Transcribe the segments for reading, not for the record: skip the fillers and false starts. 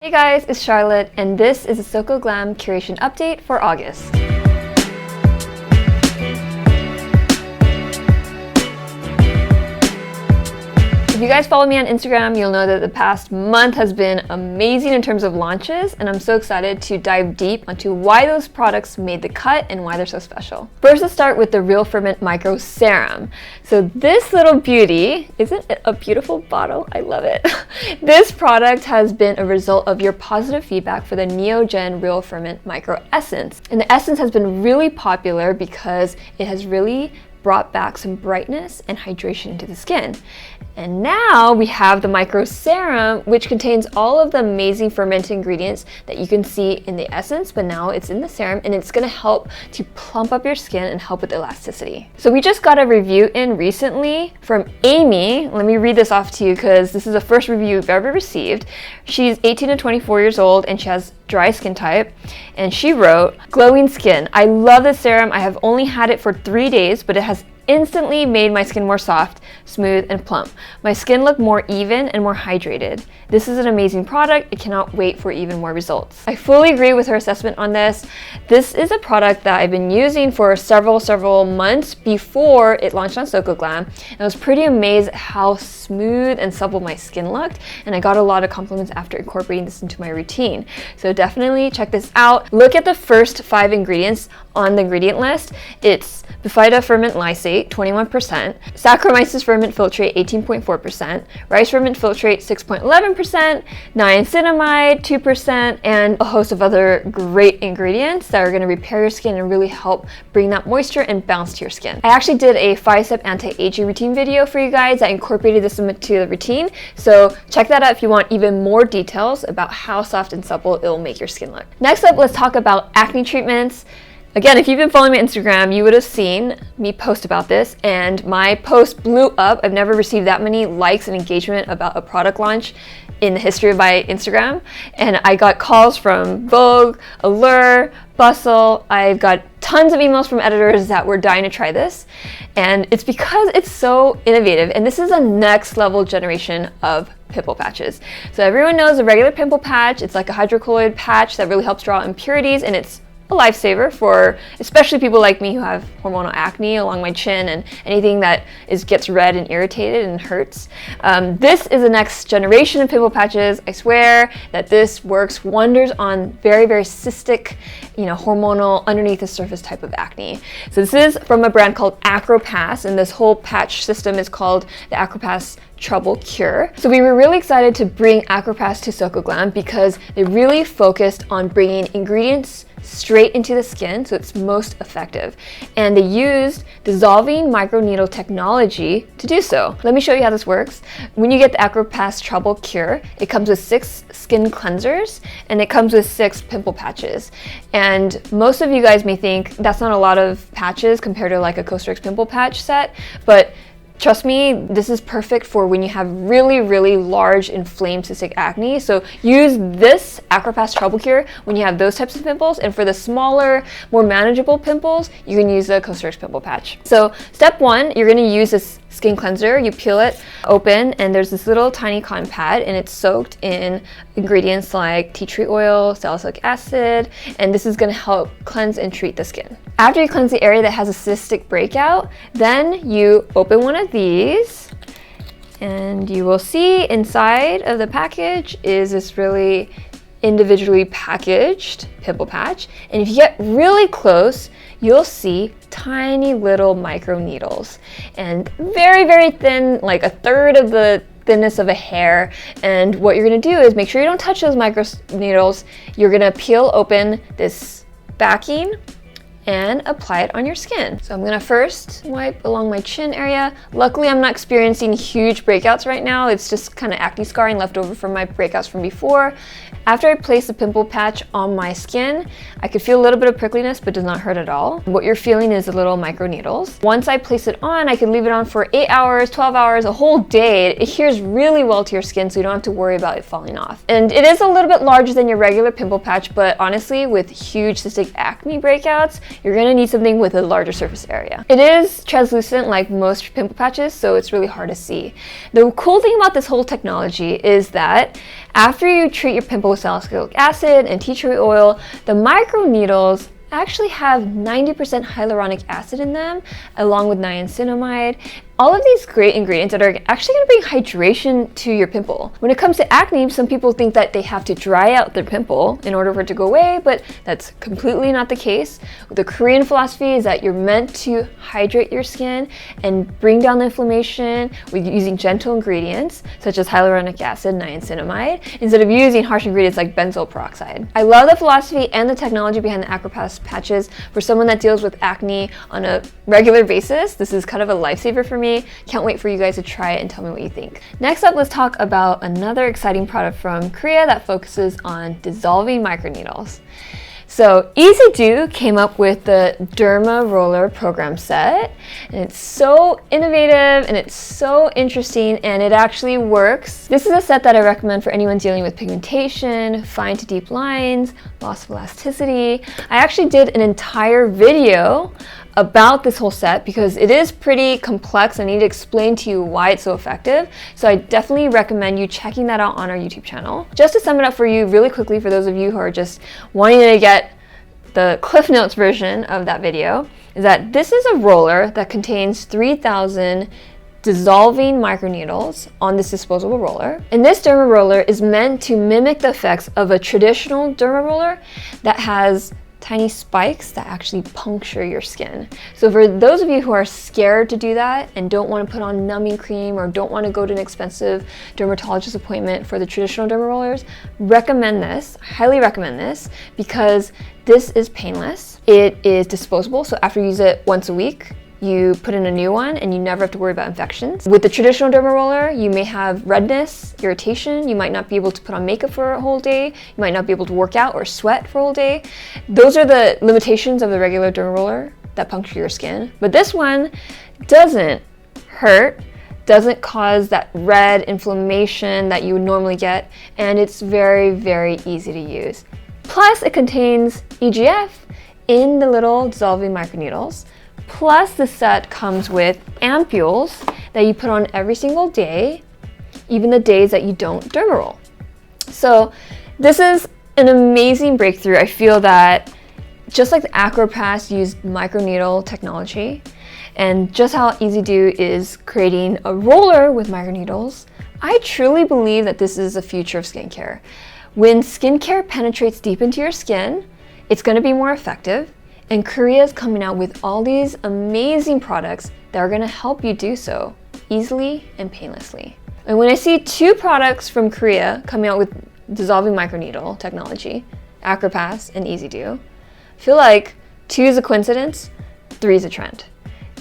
Hey guys, it's Charlotte, and this is a Soko Glam curation update for August. If you guys follow me on Instagram, you'll know that the past month has been amazing in terms of launches, and I'm so excited to dive deep onto why those products made the cut and why they're so special. First, let's start with the Real Ferment Micro Serum. So this little beauty, isn't it a beautiful bottle? I love it. This product has been a result of your positive feedback for the Neogen Real Ferment Micro Essence. And the Essence has been really popular because it has really brought back some brightness and hydration into the skin. And now we have the Micro Serum, which contains all of the amazing fermented ingredients that you can see in the essence, but now it's in the serum, and it's gonna help to plump up your skin and help with elasticity. So we just got a review in recently from Amy. Let me read this off to you because this is the first review we've ever received. She's 18 to 24 years old and she has dry skin type, and she wrote, "Glowing skin. I love this serum. I have only had it for 3 days, but it has instantly made my skin more soft, smooth, and plump. My skin looked more even and more hydrated. This is an amazing product. I cannot wait for even more results." I fully agree with her assessment on this. This is a product that I've been using for several months before it launched on Soko Glam, and I was pretty amazed at how smooth and supple my skin looked, and I got a lot of compliments after incorporating this into my routine. So definitely check this out. Look at the first 5 ingredients on the ingredient list. It's Bifida ferment lysate, 21%, Saccharomyces ferment filtrate, 18.4%, rice ferment filtrate, 6.11%, niacinamide, 2%, and a host of other great ingredients that are going to repair your skin and really help bring that moisture and bounce to your skin. I actually did a 5-step anti-aging routine video for you guys that incorporated this into the routine, so check that out if you want even more details about how soft and supple it will make your skin look. Next up, let's talk about acne treatments. Again, if you've been following my Instagram, you would have seen me post about this, and my post blew up. I've never received that many likes and engagement about a product launch in the history of my Instagram. And I got calls from Vogue, Allure, Bustle. I've got tons of emails from editors that were dying to try this. And it's because it's so innovative, and this is a next level generation of pimple patches. So everyone knows a regular pimple patch. It's like a hydrocolloid patch that really helps draw out impurities, and it's a lifesaver for especially people like me who have hormonal acne along my chin and anything that gets red and irritated and hurts. This is the next generation of pimple patches. I swear that this works wonders on very cystic, hormonal underneath the surface type of acne. So this is from a brand called Acropass, and this whole patch system is called the Acropass Trouble Cure. So we were really excited to bring Acropass to Soko Glam because they really focused on bringing ingredients straight into the skin so it's most effective, and they used dissolving microneedle technology to do so. Let me show you how this works. When you get the Acropass Trouble Cure, it comes with 6 skin cleansers and it comes with 6 pimple patches, and most of you guys may think that's not a lot of patches compared to like a Cosrx pimple patch set, but trust me, this is perfect for when you have really large inflamed cystic acne. So use this Acropass Trouble Cure when you have those types of pimples, and for the smaller, more manageable pimples, you can use the Cosrx pimple patch. So step 1, you're gonna use this skin cleanser. You peel it open, and there's this little tiny cotton pad, and it's soaked in ingredients like tea tree oil, salicylic acid, and this is gonna help cleanse and treat the skin. After you cleanse the area that has a cystic breakout, then you open one of these, and you will see inside of the package is this really individually packaged pimple patch, and if you get really close, you'll see tiny little micro needles, and very thin, like a third of the thinness of a hair. And what you're going to do is make sure you don't touch those micro needles. You're going to peel open this backing and apply it on your skin. So I'm gonna first wipe along my chin area. Luckily, I'm not experiencing huge breakouts right now. It's just kind of acne scarring left over from my breakouts from before. After I place the pimple patch on my skin, I could feel a little bit of prickliness, but does not hurt at all. What you're feeling is the little micro needles. Once I place it on, I can leave it on for 8 hours, 12 hours, a whole day. It adheres really well to your skin, so you don't have to worry about it falling off. And it is a little bit larger than your regular pimple patch, but honestly, with huge cystic acne breakouts, you're gonna need something with a larger surface area. It is translucent like most pimple patches, so it's really hard to see. The cool thing about this whole technology is that after you treat your pimple with salicylic acid and tea tree oil, the microneedles actually have 90% hyaluronic acid in them, along with niacinamide. All of these great ingredients that are actually going to bring hydration to your pimple. When it comes to acne, some people think that they have to dry out their pimple in order for it to go away, but that's completely not the case. The Korean philosophy is that you're meant to hydrate your skin and bring down the inflammation with using gentle ingredients such as hyaluronic acid, niacinamide, instead of using harsh ingredients like benzoyl peroxide. I love the philosophy and the technology behind the AcroPass patches. For someone that deals with acne on a regular basis, this is kind of a lifesaver for me. Can't wait for you guys to try it and tell me what you think. Next up, let's talk about another exciting product from Korea that focuses on dissolving microneedles. So EasyDo came up with the Derma roller program set, and it's so innovative and it's so interesting, and it actually works. This is a set that I recommend for anyone dealing with pigmentation, fine to deep lines, loss of elasticity. I actually did an entire video about this whole set because it is pretty complex. I need to explain to you why it's so effective. So I definitely recommend you checking that out on our YouTube channel. Just to sum it up for you really quickly, for those of you who are just wanting to get the Cliff Notes version of that video, is that this is a roller that contains 3,000 dissolving microneedles on this disposable roller. And this Derma roller is meant to mimic the effects of a traditional Derma roller that has tiny spikes that actually puncture your skin. So for those of you who are scared to do that and don't want to put on numbing cream or don't want to go to an expensive dermatologist appointment for the traditional derma rollers, recommend this, highly recommend this, because this is painless. It is disposable, so after you use it once a week, you put in a new one and you never have to worry about infections. With the traditional derma roller, you may have redness, irritation, you might not be able to put on makeup for a whole day, you might not be able to work out or sweat for a whole day. Those are the limitations of the regular derma roller that puncture your skin. But this one doesn't hurt, doesn't cause that red inflammation that you would normally get, and it's very, very easy to use. Plus, it contains EGF in the little dissolving microneedles. Plus, the set comes with ampules that you put on every single day, even the days that you don't derma roll. So this is an amazing breakthrough. I feel that just like the AcroPass used microneedle technology, and just how EasyDo is creating a roller with microneedles, I truly believe that this is the future of skincare. When skincare penetrates deep into your skin, it's going to be more effective. And Korea is coming out with all these amazing products that are going to help you do so easily and painlessly. And when I see two products from Korea coming out with dissolving microneedle technology, AcroPass and EasyDo, I feel like 2 is a coincidence, 3 is a trend.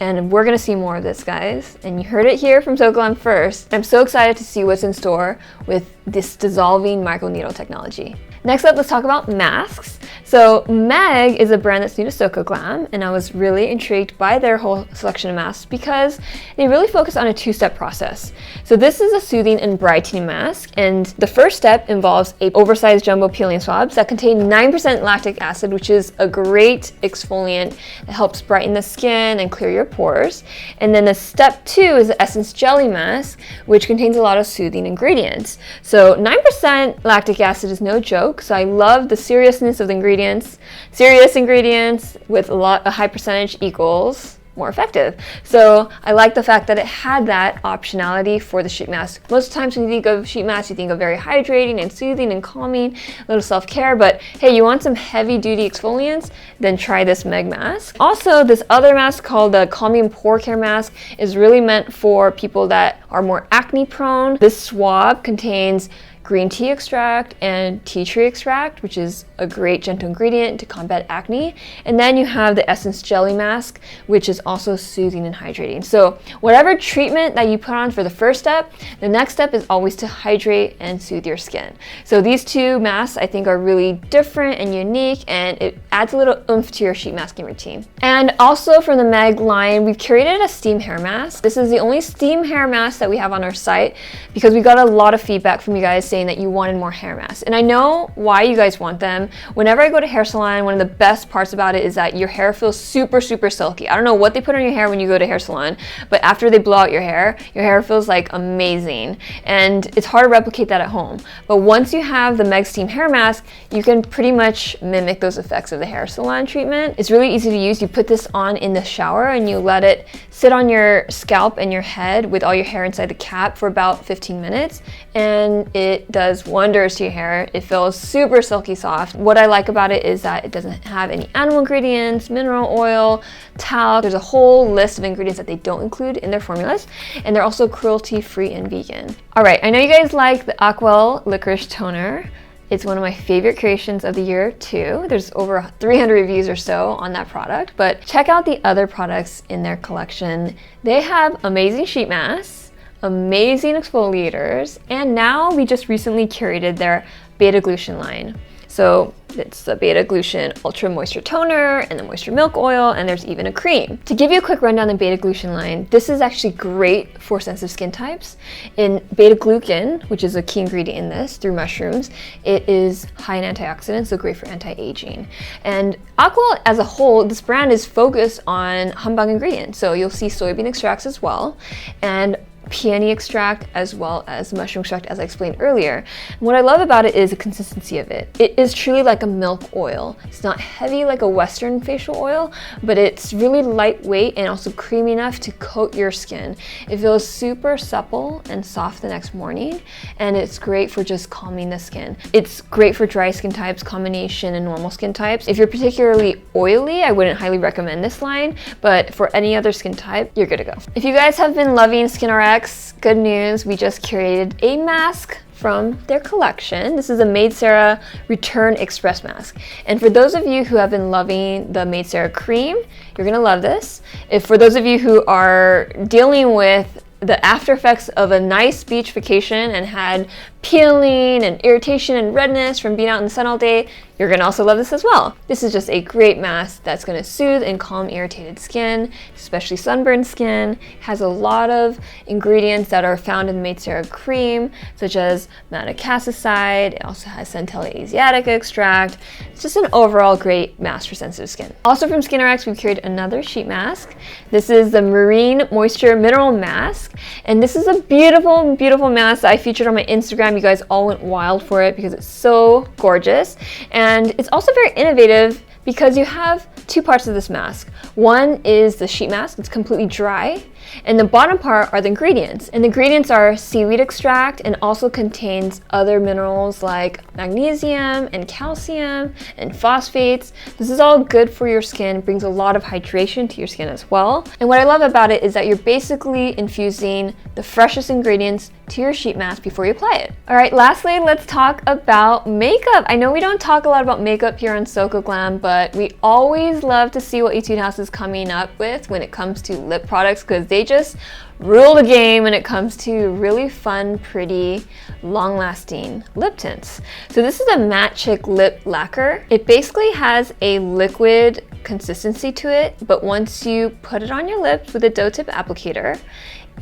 And we're going to see more of this, guys. And you heard it here from Soko Glam first. I'm so excited to see what's in store with this dissolving microneedle technology. Next up, let's talk about masks. So Meg is a brand that's new to Soko Glam, and I was really intrigued by their whole selection of masks because they really focus on a 2-step process. So this is a soothing and brightening mask, and the first step involves a oversized jumbo peeling swabs that contain 9% lactic acid, which is a great exfoliant that helps brighten the skin and clear your pores. And then the step 2 is the Essence Jelly Mask, which contains a lot of soothing ingredients. So 9% lactic acid is no joke, so I love the seriousness of the ingredients. Serious ingredients with a high percentage equals more effective. So I like the fact that it had that optionality for the sheet mask. Most of the times when you think of sheet masks, you think of very hydrating and soothing and calming, a little self-care, but hey, you want some heavy duty exfoliants, then try this Meg mask. Also, this other mask called the Calming Pore Care Mask is really meant for people that are more acne prone. This swab contains green tea extract and tea tree extract, which is a great gentle ingredient to combat acne. And then you have the Essence Jelly Mask, which is also soothing and hydrating. So whatever treatment that you put on for the first step, the next step is always to hydrate and soothe your skin. So these 2 masks I think are really different and unique, and it adds a little oomph to your sheet masking routine. And also from the Meg line, we've curated a steam hair mask. This is the only steam hair mask that we have on our site because we got a lot of feedback from you guys saying that you wanted more hair masks. And I know why you guys want them. Whenever I go to hair salon, one of the best parts about it is that your hair feels super, super silky. I don't know what they put on your hair when you go to hair salon, but after they blow out your hair feels like amazing. And it's hard to replicate that at home. But once you have the Meg Steam hair mask, you can pretty much mimic those effects of the hair salon treatment. It's really easy to use. You put this on in the shower and you let it sit on your scalp and your head with all your hair inside the cap for about 15 minutes, and it does wonders to your hair. It feels super silky soft. What I like about it is that it doesn't have any animal ingredients, mineral oil, talc. There's a whole list of ingredients that they don't include in their formulas, and they're also cruelty-free and vegan. All right, I know you guys like the Aqua Licorice Toner. It's one of my favorite creations of the year too. There's over 300 reviews or so on that product, but check out the other products in their collection. They have amazing sheet masks, amazing exfoliators, and now we just recently curated their beta glution line. So it's the beta glution ultra moisture toner and the moisture milk oil, and there's even a cream. To give you a quick rundown on the beta glution line, this is actually great for sensitive skin types. In beta glucan, which is a key ingredient in this through mushrooms, it is high in antioxidants, so great for anti-aging. And Aqua as a whole, this brand is focused on humbug ingredients. So you'll see soybean extracts as well, and peony extract as well as mushroom extract, as I explained earlier. And what I love about it is the consistency of it. It is truly like a milk oil. It's not heavy like a Western facial oil, but it's really lightweight and also creamy enough to coat your skin. It feels super supple and soft the next morning, and it's great for just calming the skin. It's great for dry skin types, combination, and normal skin types. If you're particularly oily, I wouldn't highly recommend this line, but for any other skin type, you're good to go. If you guys have been loving SkinRx, good news, we just curated a mask from their collection. This is a Maid Sarah Return Express mask. And for those of you who have been loving the Maid Sarah cream, you're gonna love this. If for those of you who are dealing with the after effects of a nice beach vacation and had peeling and irritation and redness from being out in the sun all day, you're gonna also love this as well. This is just a great mask that's gonna soothe and calm irritated skin, especially sunburned skin. It has a lot of ingredients that are found in the Maid Sarah cream, such as madecassoside. It also has Centella asiatica extract. It's just an overall great mask for sensitive skin. Also from SkinRx, we've created another sheet mask. This is the Marine Moisture Mineral Mask, and this is a beautiful, beautiful mask that I featured on my Instagram. You guys all went wild for it because it's so gorgeous. And it's also very innovative because you have two parts of this mask. One is the sheet mask, it's completely dry, and the bottom part are the ingredients. And the ingredients are seaweed extract and also contains other minerals like magnesium and calcium and phosphates. This is all good for your skin, brings a lot of hydration to your skin as well. And what I love about it is that you're basically infusing the freshest ingredients to your sheet mask before you apply it. All right, lastly, let's talk about makeup. I know we don't talk a lot about makeup here on Soko Glam, but we always love to see what Etude House is coming up with when it comes to lip products, because they just rule the game when it comes to really fun, pretty, long-lasting lip tints. So this is a Matte Chick Lip Lacquer. It basically has a liquid consistency to it, but once you put it on your lips with a doe tip applicator,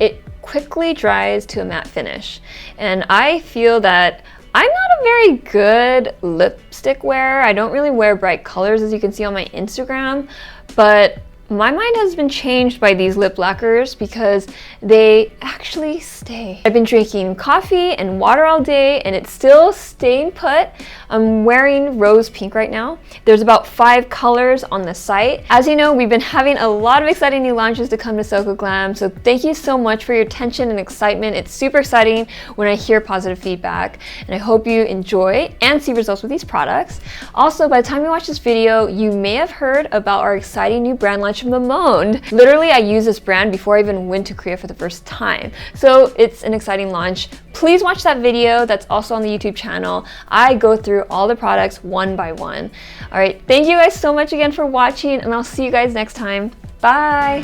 it quickly dries to a matte finish. And I feel that I'm not a very good lipstick wearer. I don't really wear bright colors, as you can see on my Instagram, but my mind has been changed by these lip lacquers because they actually stay. I've been drinking coffee and water all day and it's still staying put. I'm wearing rose pink right now. There's about 5 colors on the site. As you know, we've been having a lot of exciting new launches to come to Soko Glam, so thank you so much for your attention and excitement. It's super exciting when I hear positive feedback, and I hope you enjoy and see results with these products. Also, by the time you watch this video, you may have heard about our exciting new brand launch, Mamonde. Literally, I used this brand before I even went to Korea for the first time. So it's an exciting launch. Please watch that video that's also on the YouTube channel. I go through all the products one by one. All right, thank you guys so much again for watching, and I'll see you guys next time. Bye.